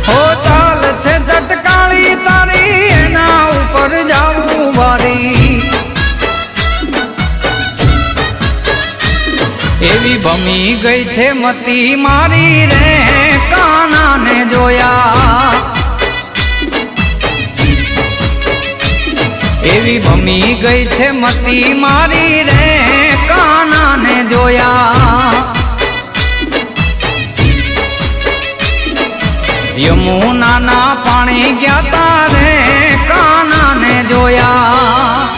હો ચાલ છે ચટકાળી તારી એના ઉપર જાવું વારી એવી ભમી ગઈ છે મતી મારી રે કાનાને જોયા એવી ભમી ગઈ છે મતી મારી રે કાનાને જોયા યમુનાના પાણી ગયા તા રે કાનાને જોયા